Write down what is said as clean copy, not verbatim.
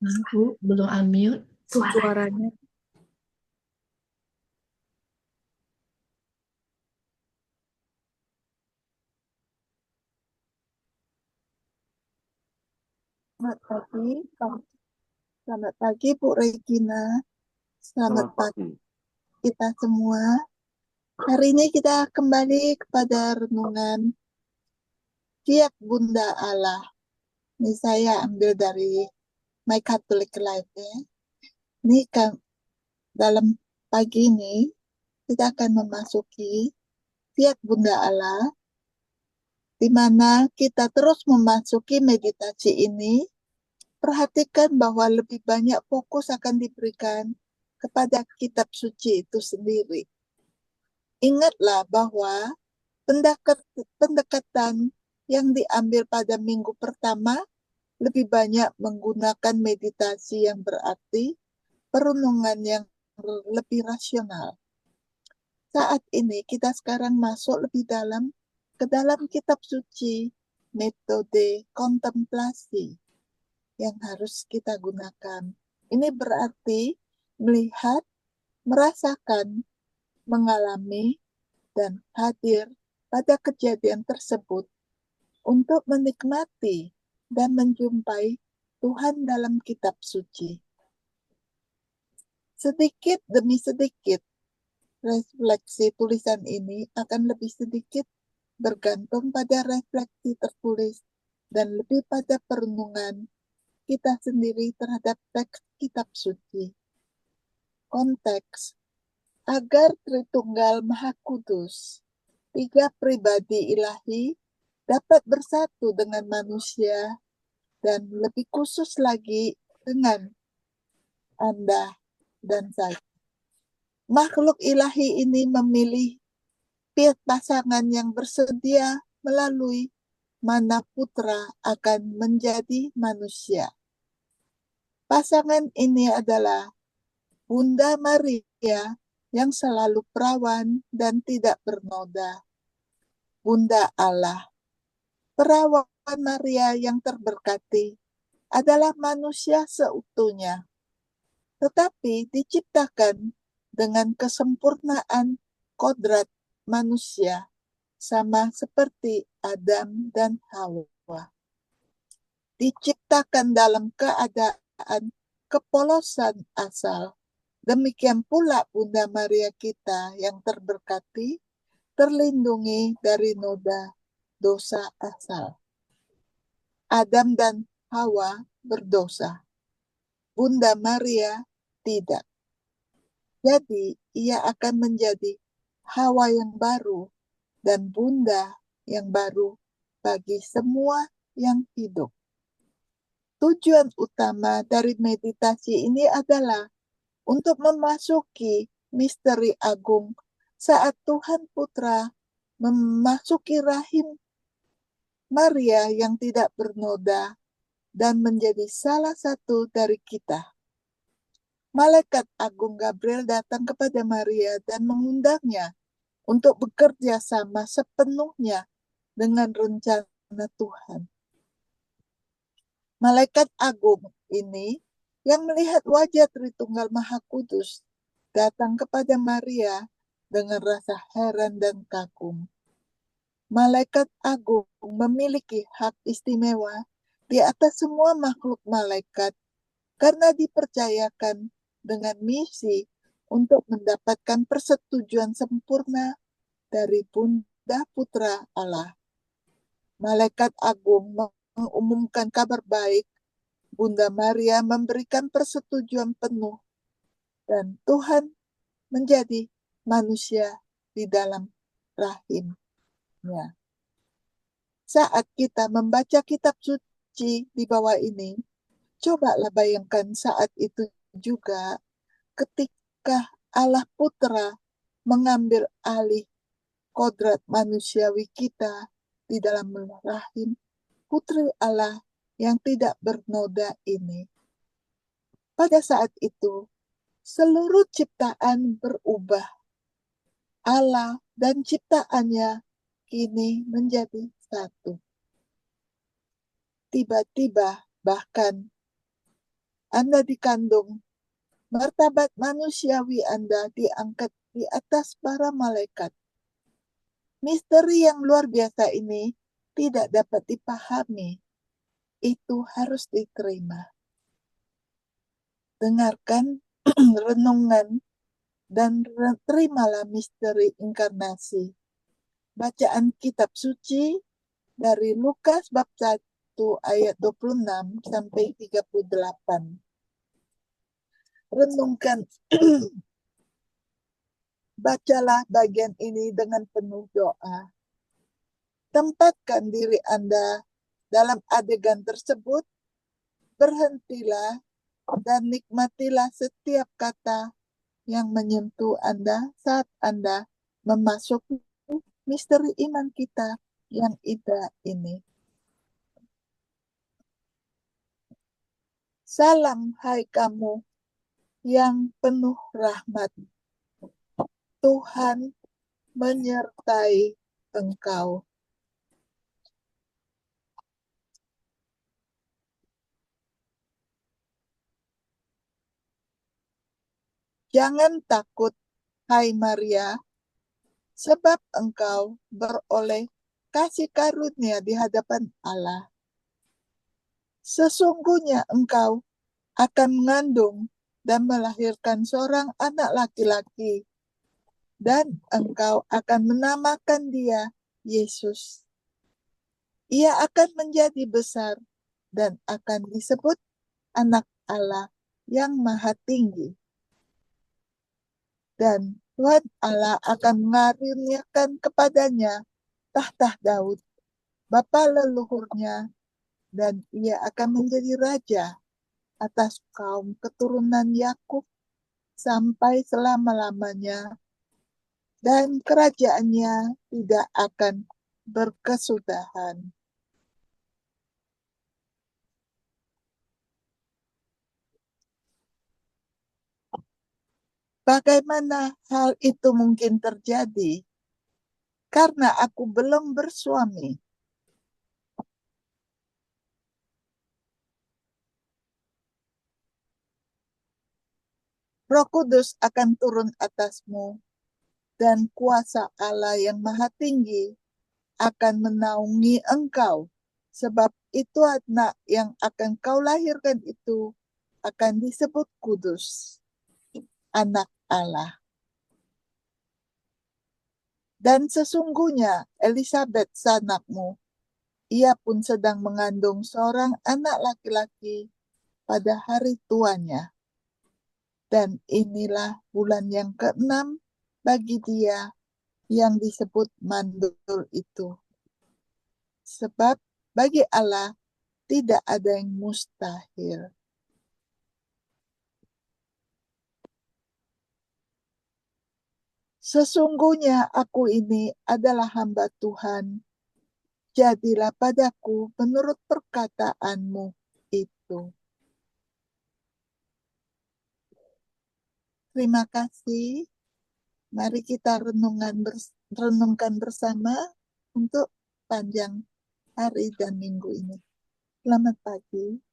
Aku belum unmute suara. suaranya. Selamat pagi, selamat pagi Bu Regina, selamat pagi kita semua. Hari ini kita kembali kepada renungan Fiat Bunda Allah. Ini saya ambil dari My Catholic Life ya. Ini kan dalam pagi ini kita akan memasuki Fiat Bunda Allah, di mana kita terus memasuki meditasi ini. Perhatikan bahwa lebih banyak fokus akan diberikan kepada kitab suci itu sendiri. Ingatlah bahwa pendekatan yang diambil pada minggu pertama lebih banyak menggunakan meditasi yang berarti, perenungan yang lebih rasional. Saat ini kita sekarang masuk lebih dalam ke dalam kitab suci, metode kontemplasi yang harus kita gunakan. Ini berarti melihat, merasakan, mengalami, dan hadir pada kejadian tersebut untuk menikmati dan menjumpai Tuhan dalam kitab suci. Sedikit demi sedikit, refleksi tulisan ini akan lebih sedikit bergantung pada refleksi tertulis dan lebih pada perenungan kita sendiri terhadap teks kitab suci. Konteks, agar Tritunggal Maha Kudus, tiga pribadi ilahi, dapat bersatu dengan manusia dan lebih khusus lagi dengan Anda dan saya. Makhluk ilahi ini memilih pasangan yang bersedia melalui mana putra akan menjadi manusia. Pasangan ini adalah Bunda Maria yang selalu perawan dan tidak bernoda. Bunda Allah, perawan Maria yang terberkati, adalah manusia seutuhnya, tetapi diciptakan dengan kesempurnaan kodrat manusia, sama seperti Adam dan Hawa. Diciptakan dalam keadaan kepolosan asal. Demikian pula Bunda Maria kita yang terberkati, terlindungi dari noda dosa asal. Adam dan Hawa berdosa. Bunda Maria tidak. Jadi ia akan menjadi Hawa yang baru dan Bunda yang baru bagi semua yang hidup. Tujuan utama dari meditasi ini adalah untuk memasuki misteri agung saat Tuhan Putra memasuki rahim Maria yang tidak bernoda dan menjadi salah satu dari kita. Malaikat Agung Gabriel datang kepada Maria dan mengundangnya untuk bekerja sama sepenuhnya dengan rencana Tuhan. Malaikat Agung ini yang melihat wajah Tritunggal Maha Kudus datang kepada Maria dengan rasa heran dan kagum. Malaikat Agung memiliki hak istimewa di atas semua makhluk malaikat karena dipercayakan dengan misi untuk mendapatkan persetujuan sempurna dari Bunda Putra Allah. Malaikat Agung mengumumkan kabar baik. Bunda Maria memberikan persetujuan penuh dan Tuhan menjadi manusia di dalam rahimnya. Saat kita membaca kitab suci di bawah ini, cobalah bayangkan saat itu juga ketika Allah Putra mengambil alih kodrat manusiawi kita di dalam rahim Putri Allah yang tidak bernoda ini. Pada saat itu, seluruh ciptaan berubah. Allah dan ciptaannya kini menjadi satu. Tiba-tiba bahkan Anda dikandung, martabat manusiawi Anda diangkat di atas para malaikat. Misteri yang luar biasa ini tidak dapat dipahami. Itu harus diterima. Dengarkan renungan dan terimalah misteri inkarnasi. Bacaan kitab suci dari Lukas bab 1 ayat 26 sampai 38. Renungkan, bacalah bagian ini dengan penuh doa. Tempatkan diri Anda dalam adegan tersebut, berhentilah dan nikmatilah setiap kata yang menyentuh Anda saat Anda memasuki misteri iman kita yang indah ini. Salam hai kamu yang penuh rahmat. Tuhan menyertai engkau. Jangan takut, hai Maria, sebab engkau beroleh kasih karunia di hadapan Allah. Sesungguhnya engkau akan mengandung dan melahirkan seorang anak laki-laki, dan engkau akan menamakan dia Yesus. Ia akan menjadi besar dan akan disebut Anak Allah yang Maha Tinggi. Dan Tuhan Allah akan mengaruniakan kepadanya tahta Daud, bapa leluhurnya, dan ia akan menjadi raja atas kaum keturunan Yakub sampai selama-lamanya, dan kerajaannya tidak akan berkesudahan. Bagaimana hal itu mungkin terjadi? Karena aku belum bersuami. Roh Kudus akan turun atasmu, dan kuasa Allah yang Maha Tinggi akan menaungi engkau. Sebab itu anak yang akan kau lahirkan itu akan disebut kudus, Anak Allah. Dan sesungguhnya Elisabet sanakmu, ia pun sedang mengandung seorang anak laki-laki pada hari tuanya. Dan inilah bulan yang ke-6 bagi dia yang disebut mandul itu. Sebab bagi Allah tidak ada yang mustahil. Sesungguhnya aku ini adalah hamba Tuhan. Jadilah padaku menurut perkataanmu itu. Terima kasih. Mari kita renungkan bersama untuk panjang hari dan minggu ini. Selamat pagi.